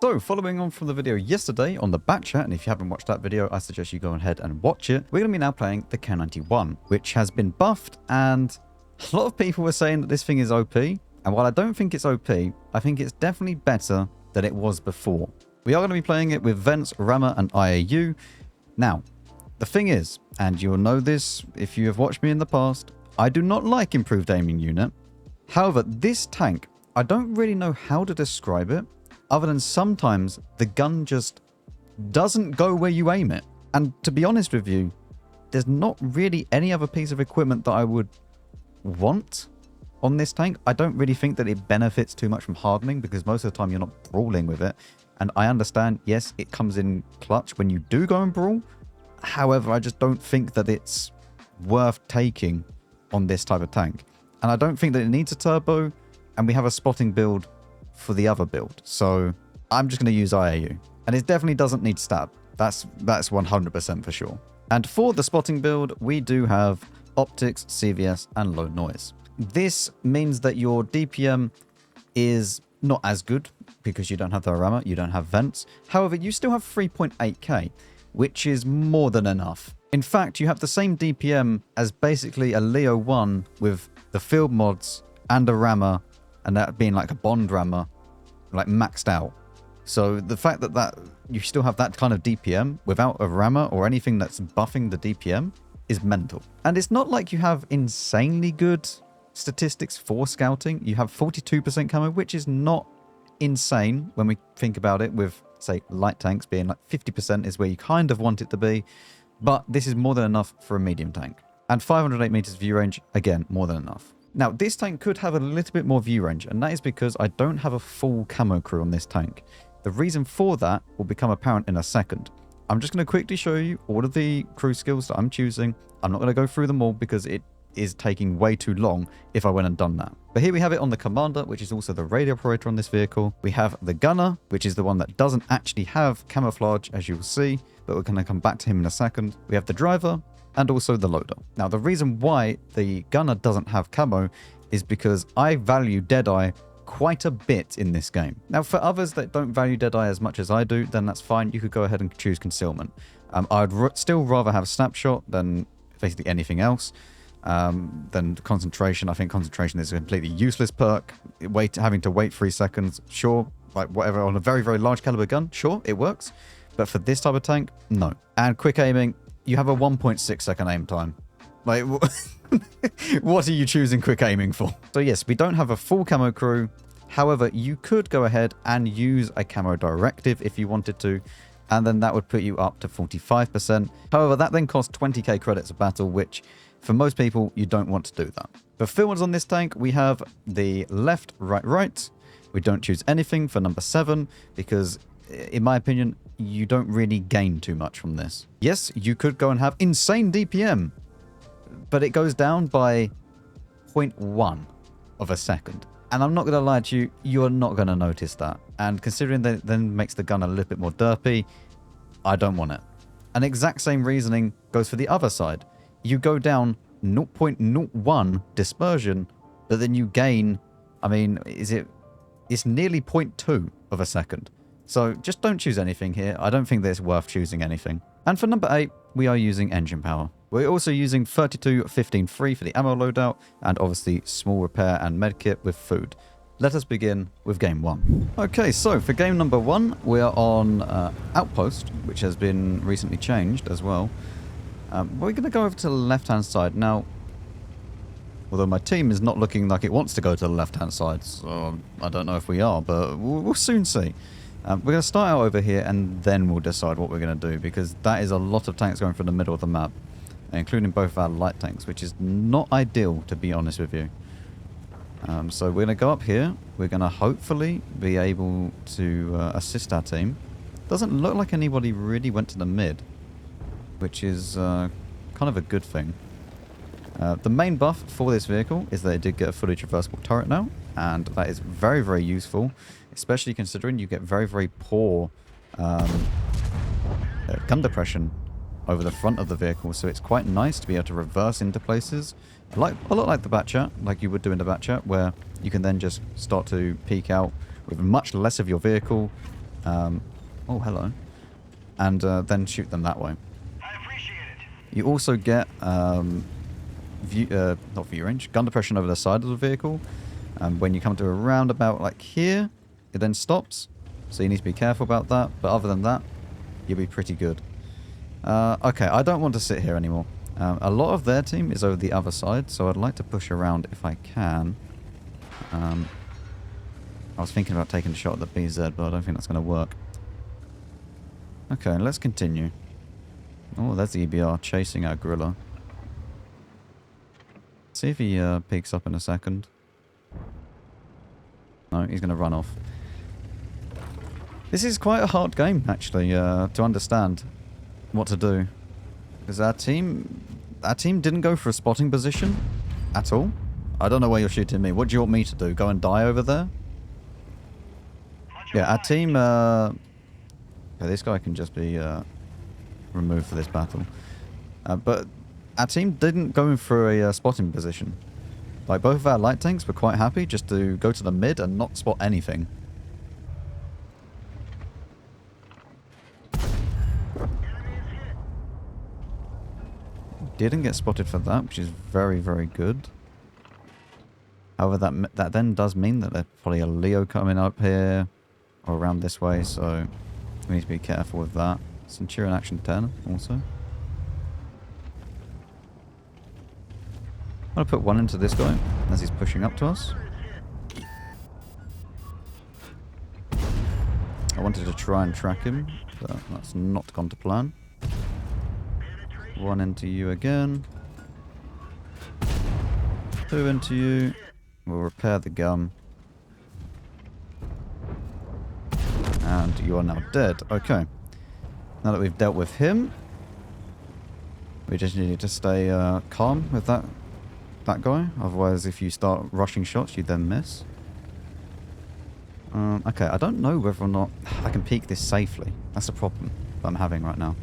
So, following on from the video yesterday on the back chat, and if you haven't watched that video, I suggest you go ahead and watch it. We're going to be now playing the K91, which has been buffed, and a lot of people were saying that this thing is OP. And while I don't think it's OP, I think it's definitely better than it was before. We are going to be playing it with Vents, Rammer, and IAU. Now, the thing is, and you'll know this if you have watched me in the past, I do not like improved aiming unit. However, this tank, I don't really know how to describe it, other than sometimes the gun just doesn't go where you aim it. And to be honest with you, there's not really any other piece of equipment that I would want on this tank. I don't really think that it benefits too much from hardening, because most of the time you're not brawling with it. And I understand, yes, it comes in clutch when you do go and brawl. However, I just don't think that it's worth taking on this type of tank. And I don't think that it needs a turbo, and we have a spotting build for the other build. So I'm just going to use IAU. And it definitely doesn't need stab. That's 100% for sure. And for the spotting build, we do have optics, CVS, and low noise. This means that your DPM is not as good because you don't have the rammer, you don't have vents. However, you still have 3.8k, which is more than enough. In fact, you have the same DPM as basically a Leo 1 with the field mods and a rammer, and that being like a bond rammer, like maxed out. So the fact that you still have that kind of DPM without a rammer or anything that's buffing the DPM is mental. And it's not like you have insanely good statistics for scouting. You have 42% camo, which is not insane when we think about it, with, say, light tanks being like 50% is where you kind of want it to be. But this is more than enough for a medium tank. And 508 meters view range, again, more than enough. Now, this tank could have a little bit more view range, and that is because I don't have a full camo crew on this tank. The reason for that will become apparent in a second. I'm just going to quickly show you all of the crew skills that I'm choosing. I'm not going to go through them all because it is taking way too long if I went and done that. But here we have it on the commander, which is also the radio operator on this vehicle. We have the gunner, which is the one that doesn't actually have camouflage, as you will see, but we're going to come back to him in a second. We have the driver, and also the loader. Now, the reason why the gunner doesn't have camo is because I value Deadeye quite a bit in this game. Now, for others that don't value Deadeye as much as I do, then that's fine. You could go ahead and choose concealment. I'd still rather have snapshot than basically anything else. Than concentration. I think concentration is a completely useless perk. Having to wait 3 seconds, sure. Like whatever, on a very, very large caliber gun, sure, it works. But for this type of tank, no. And quick aiming, you have a 1.6 second aim time. Like, what are you choosing quick aiming for? So yes, we don't have a full camo crew. However, you could go ahead and use a camo directive if you wanted to, and then that would put you up to 45%. However, that then costs 20k credits a battle, which for most people, you don't want to do that. For field mods on this tank, we have the left, right, right. We don't choose anything for number 7 because, in my opinion, you don't really gain too much from this. Yes, you could go and have insane DPM, but it goes down by 0.1 of a second. And I'm not going to lie to you, you're not going to notice that. And considering that it then makes the gun a little bit more derpy, I don't want it. An exact same reasoning goes for the other side. You go down 0.01 dispersion, but then you gain, I mean, it's nearly 0.2 of a second. So just don't choose anything here. I don't think that it's worth choosing anything. And for number 8, we are using engine power. We're also using 32-15-3 for the ammo loadout, and obviously small repair and medkit with food. Let us begin with game 1. Okay, so for game number 1, we are on Outpost, which has been recently changed as well. We're going to go over to the left-hand side. Now, although my team is not looking like it wants to go to the left-hand side, so I don't know if we are, but we'll soon see. We're going to start out over here, and then we'll decide what we're going to do, because that is a lot of tanks going from the middle of the map, including both our light tanks, which is not ideal, to be honest with you. So we're going to go up here. We're going to hopefully be able to assist our team. Doesn't look like anybody really went to the mid, which is kind of a good thing. The main buff for this vehicle is that it did get a fully traversable turret now, and that is very, very useful, especially considering you get very, very poor gun depression over the front of the vehicle, so it's quite nice to be able to reverse into places, like a lot like the Batchat, like you would do in the Batchat, where you can then just start to peek out with much less of your vehicle, Oh, hello. And then shoot them that way. I appreciate it. You also get not view range, gun depression over the side of the vehicle. When you come to a roundabout like here, it then stops. So you need to be careful about that. But other than that, you'll be pretty good. Okay, I don't want to sit here anymore. A lot of their team is over the other side, so I'd like to push around if I can. I was thinking about taking a shot at the BZ, but I don't think that's going to work. Okay, let's continue. Oh, there's the EBR chasing our gorilla. See if he peeks up in a second. No, he's going to run off. This is quite a hard game, actually, to understand what to do. Because our team didn't go for a spotting position at all. I don't know why you're shooting me. What do you want me to do? Go and die over there? Yeah, our team... okay, this guy can just be removed for this battle. But our team didn't go in for a spotting position. Like, both of our light tanks were quite happy just to go to the mid and not spot anything. Didn't get spotted for that, which is very, very good. However, that then does mean that there's probably a Leo coming up here or around this way, so we need to be careful with that. Centurion Action 10 also. I'm going to put one into this guy as he's pushing up to us. I wanted to try and track him, but that's not gone to plan. One into you again. Two into you. We'll repair the gun. And you are now dead. Okay. Now that we've dealt with him, we just need to stay calm with that guy. Otherwise, if you start rushing shots, you then miss. Okay, I don't know whether or not I can peek this safely. That's a problem that I'm having right now.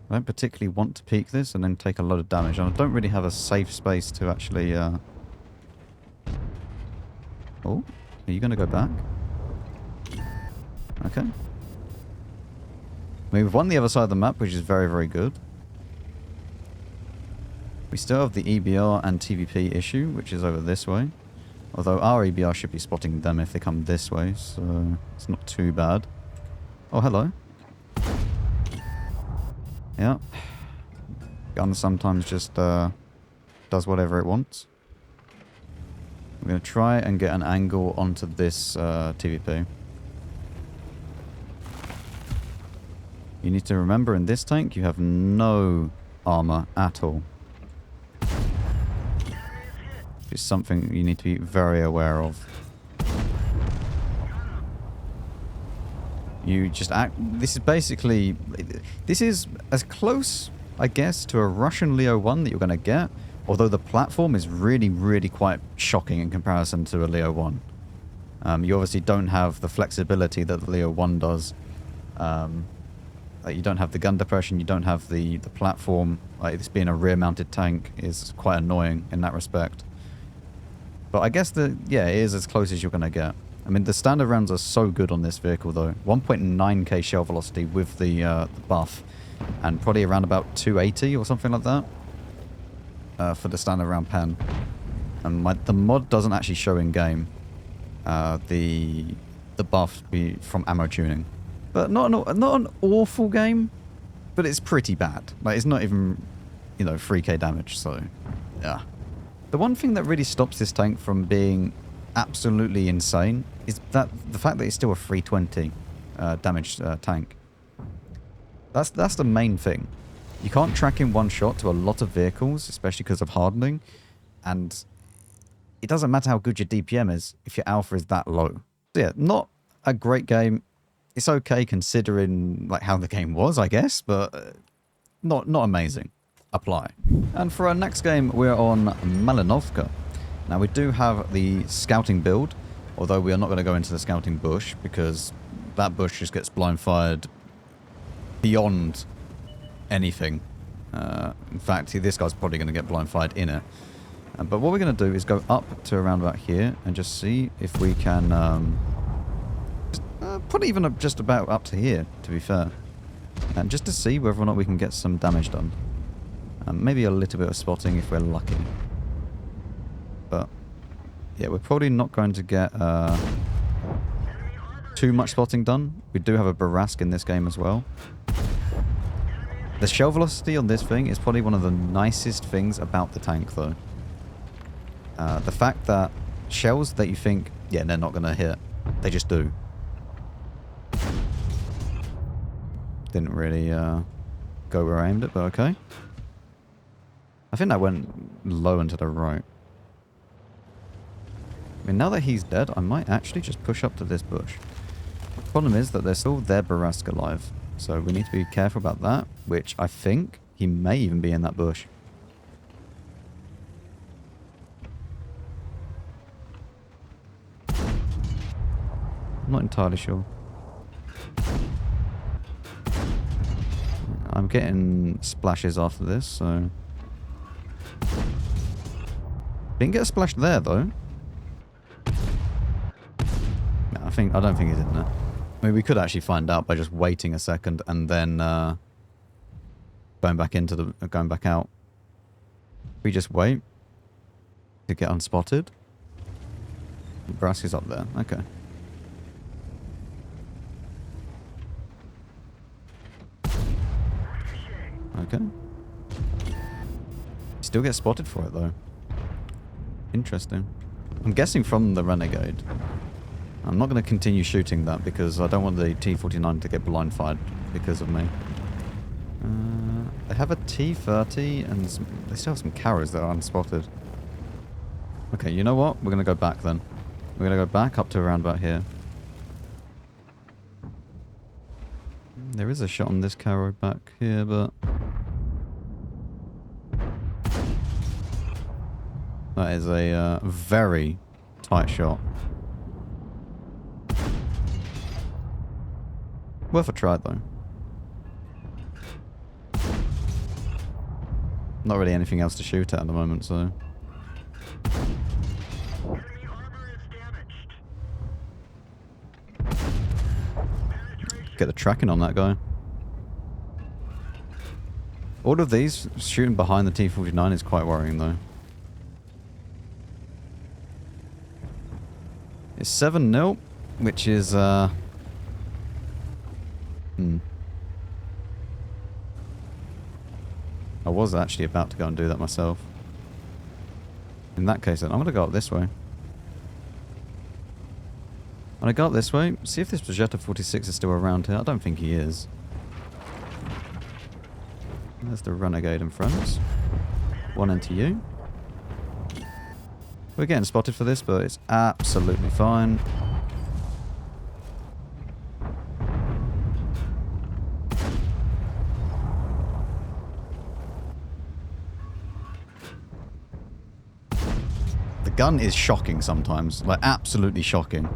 I don't particularly want to peek this and then take a lot of damage. And I don't really have a safe space to actually... Oh, are you going to go back? Okay. We've won the other side of the map, which is very, very good. We still have the EBR and TVP issue, which is over this way. Although our EBR should be spotting them if they come this way, so it's not too bad. Oh, hello. Yeah. Gun sometimes just does whatever it wants. I'm going to try and get an angle onto this TVP. You need to remember in this tank you have no armor at all. It's something you need to be very aware of. You just act... This is basically... This is as close, I guess, to a Russian Leo 1 that you're going to get. Although the platform is really, really quite shocking in comparison to a Leo 1. You obviously don't have the flexibility that the Leo 1 does. Like you don't have the gun depression, you don't have the platform. Like this being a rear-mounted tank is quite annoying in that respect. But I guess yeah, it is as close as you're going to get. I mean, the standard rounds are so good on this vehicle, though. 1.9k shell velocity with the buff, and probably around about 280 or something like that for the standard round pen. And the mod doesn't actually show in game the buff from ammo tuning, but not an awful game, but it's pretty bad. Like it's not even 3k damage. So yeah, the one thing that really stops this tank from being absolutely insane is that the fact that it's still a 320 damage tank. That's the main thing. You can't track in one shot to a lot of vehicles, especially because of hardening, and it doesn't matter how good your DPM is if your alpha is that low. So yeah, not a great game. It's okay considering like how the game was, I guess, but not amazing. Apply. And for our next game, we're on Mailnovka. Now we do have the scouting build, although we are not going to go into the scouting bush because that bush just gets blind fired beyond anything. In fact, this guy's probably going to get blind fired in it. But what we're going to do is go up to around about here and just see if we can Probably even up just about up to here, to be fair. And just to see whether or not we can get some damage done. Maybe a little bit of spotting if we're lucky. But, yeah, we're probably not going to get too much spotting done. We do have a Barask in this game as well. The shell velocity on this thing is probably one of the nicest things about the tank, though. The fact that shells that you think, yeah, they're not going to hit, they just do. Didn't really go where I aimed it, but okay. I think that went low and to the right. I mean, now that he's dead, I might actually just push up to this bush. The problem is that there's still their Barask alive. So we need to be careful about that, which I think he may even be in that bush. I'm not entirely sure. I'm getting splashes after this, so... Didn't get a splash there, though. No, I don't think he's in there. I mean, we could actually find out by just waiting a second and then going back out. We just wait to get unspotted. Brass is up there. Okay. Okay. Still get spotted for it, though. Interesting. I'm guessing from the Renegade. I'm not going to continue shooting that because I don't want the T-49 to get blind fired because of me. They have a T-30 and they still have some carriers that are unspotted. Okay, you know what? We're going to go back then. We're going to go back up to around about here. There is a shot on this carrier back here, but... That is a very tight shot. Worth a try, though. Not really anything else to shoot at the moment, so... Get the tracking on that guy. All of these, shooting behind the T-49 is quite worrying, though. It's 7-0, which is, I was actually about to go and do that myself. In that case, then, I'm going to go up this way. I'm going to go up this way, see if this Projector 46 is still around here. I don't think he is. There's the Renegade in front. One into you. We're getting spotted for this, but it's absolutely fine. The gun is shocking sometimes, like absolutely shocking.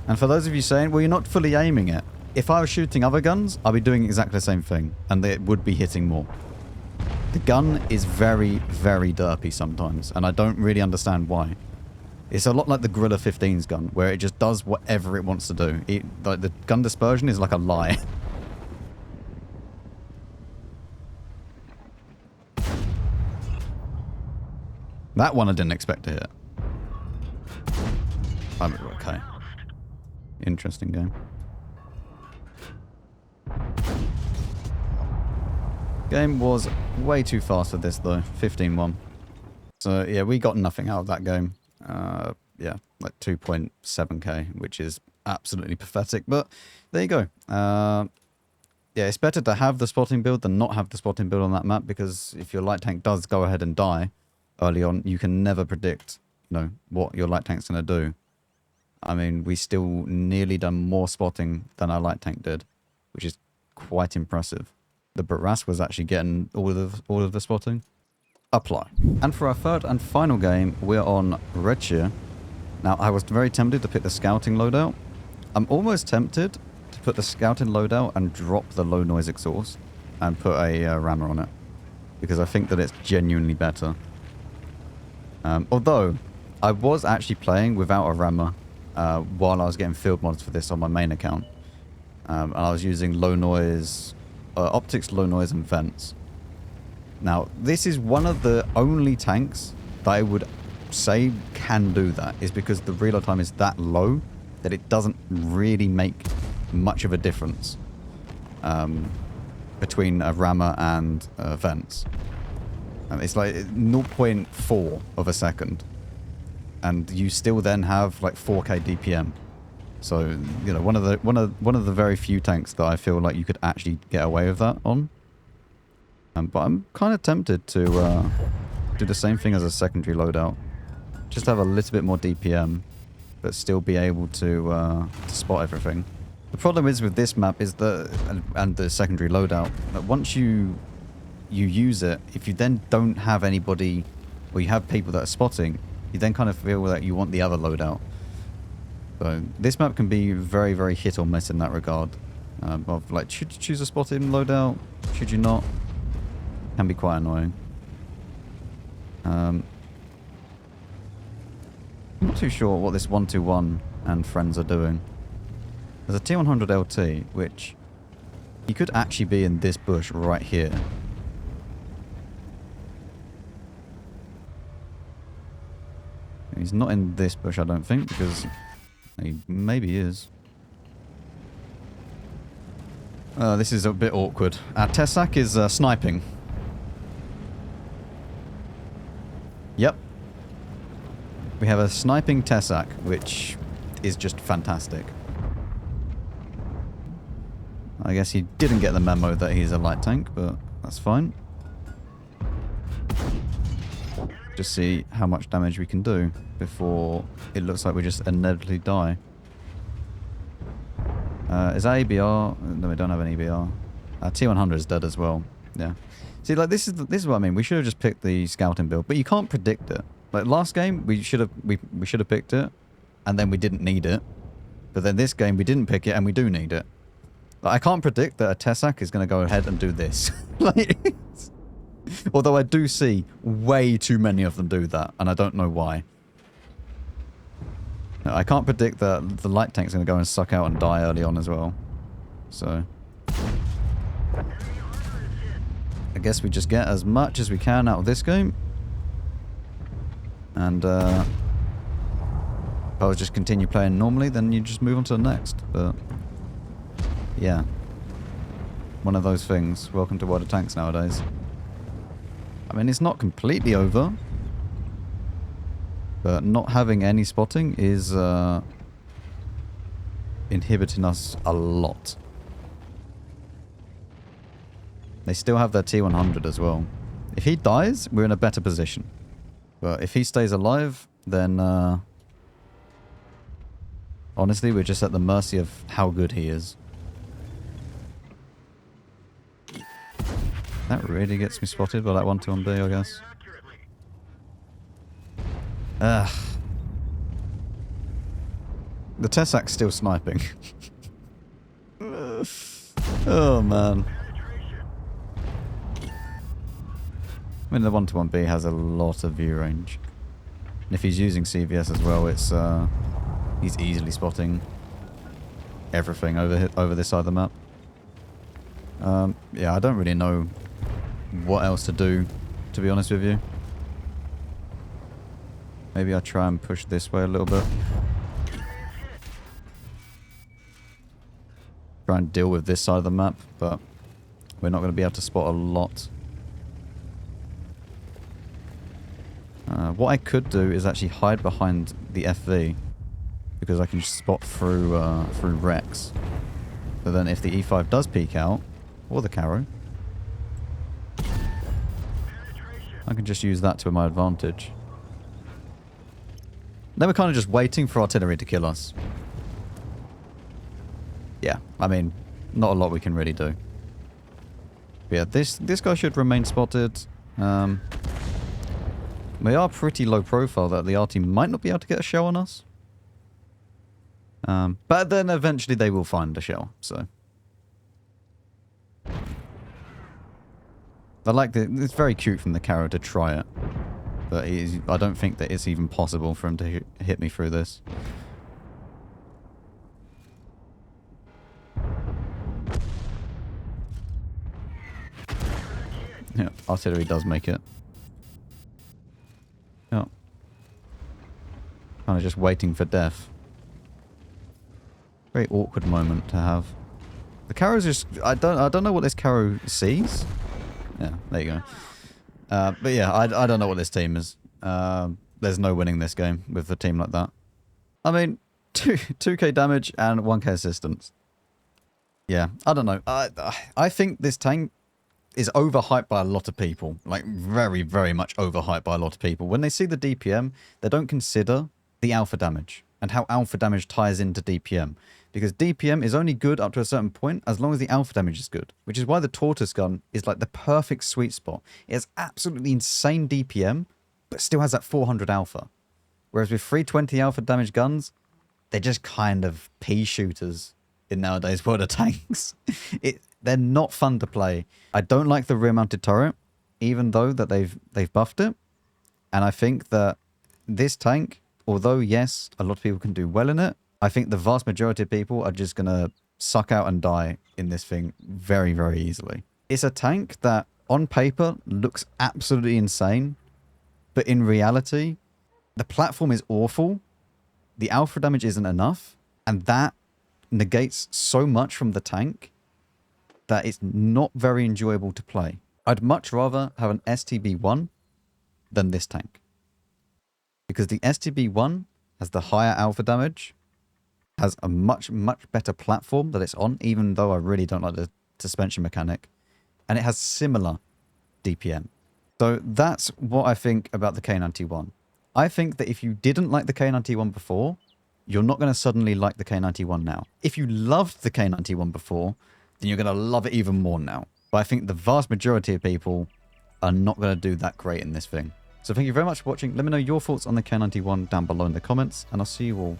And for those of you saying, well, you're not fully aiming it. If I was shooting other guns, I'd be doing exactly the same thing, and it would be hitting more. The gun is very, very derpy sometimes, and I don't really understand why. It's a lot like the Guerrilla 15's gun, where it just does whatever it wants to do. Like the gun dispersion is like a lie. That one I didn't expect to hit. Okay. Interesting game. Game was way too fast for this though. 15-1. So yeah, we got nothing out of that game. Yeah, like 2.7k, which is absolutely pathetic. But there you go. Yeah, it's better to have the spotting build than not have the spotting build on that map, because if your light tank does go ahead and die early on, you can never predict, you know, what your light tank's going to do. I mean, we still nearly done more spotting than our light tank did, which is quite impressive. The Barask was actually getting all of the spotting. Apply. And for our third and final game, we're on Redshire. Now, I was very tempted to pick the scouting loadout. I'm almost tempted to put the scouting loadout and drop the low noise exhaust and put a rammer on it, because I think that it's genuinely better. Although, I was actually playing without a rammer while I was getting field mods for this on my main account. And I was using low noise, optics, low noise, and vents. Now, this is one of the only tanks that I would say can do that, is because the reload time is that low that it doesn't really make much of a difference between a rammer and vents. It's like 0.4 of a second, and you still then have like 4K DPM. So, you know, one of the very few tanks that I feel like you could actually get away with that on. But I'm kind of tempted to do the same thing as a secondary loadout. Just have a little bit more DPM, but still be able to spot everything. The problem is with this map is that, and the secondary loadout, that once you use it, if you then don't have anybody, or you have people that are spotting, you then kind of feel that you want the other loadout. So this map can be very, very hit or miss in that regard. Of like, should you choose a spotting loadout? Should you not? Can be quite annoying. I'm not too sure what this 121 and friends are doing. There's a T100 LT, which he could actually be in this bush right here. He's not in this bush, I don't think, because he maybe is. This is a bit awkward. Our Tessak is sniping. Yep. We have a sniping Tessak, which is just fantastic. I guess he didn't get the memo that he's a light tank, but that's fine. Just see how much damage we can do before it looks like we just inevitably die. Is that ABR? No, we don't have an ABR. T100 is dead as well. Yeah. See, like this is what I mean. We should have just picked the scouting build, but you can't predict it. Like last game, we should have picked it, and then we didn't need it. But then this game, we didn't pick it, and we do need it. Like, I can't predict that a Tessak is going to go ahead and do this. Like, although I do see way too many of them do that, and I don't know why. I can't predict that the light tank's going to go and suck out and die early on as well. So I guess we just get as much as we can out of this game. And if I would just continue playing normally, then you just move on to the next. But yeah, one of those things. Welcome to World of Tanks nowadays. I mean, it's not completely over, but not having any spotting is inhibiting us a lot. They still have their T100 as well. If he dies, we're in a better position. But if he stays alive, then honestly, we're just at the mercy of how good he is. That really gets me spotted by that 121B, I guess. Ugh. The Tessak's still sniping. Oh, man. I mean, the 121B has a lot of view range. And if he's using CVS as well, it's he's easily spotting everything over this side of the map. Yeah, I don't really know what else to do, to be honest with you. Maybe I try and push this way a little bit. Try and deal with this side of the map, but we're not going to be able to spot a lot. What I could do is actually hide behind the FV, because I can just spot through Rex. So then if the E5 does peek out, or the Caro, I can just use that to my advantage. Then we're kind of just waiting for artillery to kill us. Yeah, I mean, not a lot we can really do. But yeah, this guy should remain spotted. We are pretty low profile that the R team might not be able to get a shell on us. But then eventually they will find a shell, so. I like it's very cute from the Caro to try it. But I don't think that it's even possible for him to hit me through this. Yeah, artillery does make it. Yeah. Kind of just waiting for death. Very awkward moment to have. The Carrow's just... I don't know what this Carrow sees. Yeah, there you go. But yeah, I don't know what this team is. There's no winning this game with a team like that. I mean, 2k damage and 1k assistance. Yeah, I don't know. I think this tank is overhyped by a lot of people. Like, very, very much overhyped by a lot of people. When they see the DPM, they don't consider the alpha damage and how alpha damage ties into DPM. Because DPM is only good up to a certain point as long as the alpha damage is good. Which is why the Tortoise gun is like the perfect sweet spot. It has absolutely insane DPM, but still has that 400 alpha. Whereas with 320 alpha damage guns, they're just kind of pea shooters in nowadays world of tanks. They're not fun to play. I don't like the rear-mounted turret, even though that they've buffed it. And I think that this tank, although yes, a lot of people can do well in it, I think the vast majority of people are just going to suck out and die in this thing very, very easily. It's a tank that, on paper, looks absolutely insane. But in reality, the platform is awful. The alpha damage isn't enough. And that negates so much from the tank that it's not very enjoyable to play. I'd much rather have an STB-1 than this tank. Because the STB-1 has the higher alpha damage, has a much, much better platform that it's on, even though I really don't like the suspension mechanic. And it has similar DPM. So that's what I think about the K91. I think that if you didn't like the K91 before, you're not going to suddenly like the K91 now. If you loved the K91 before, then you're going to love it even more now. But I think the vast majority of people are not going to do that great in this thing. So thank you very much for watching. Let me know your thoughts on the K91 down below in the comments, and I'll see you all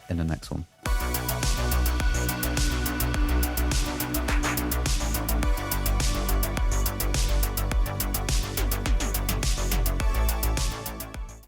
in the next one.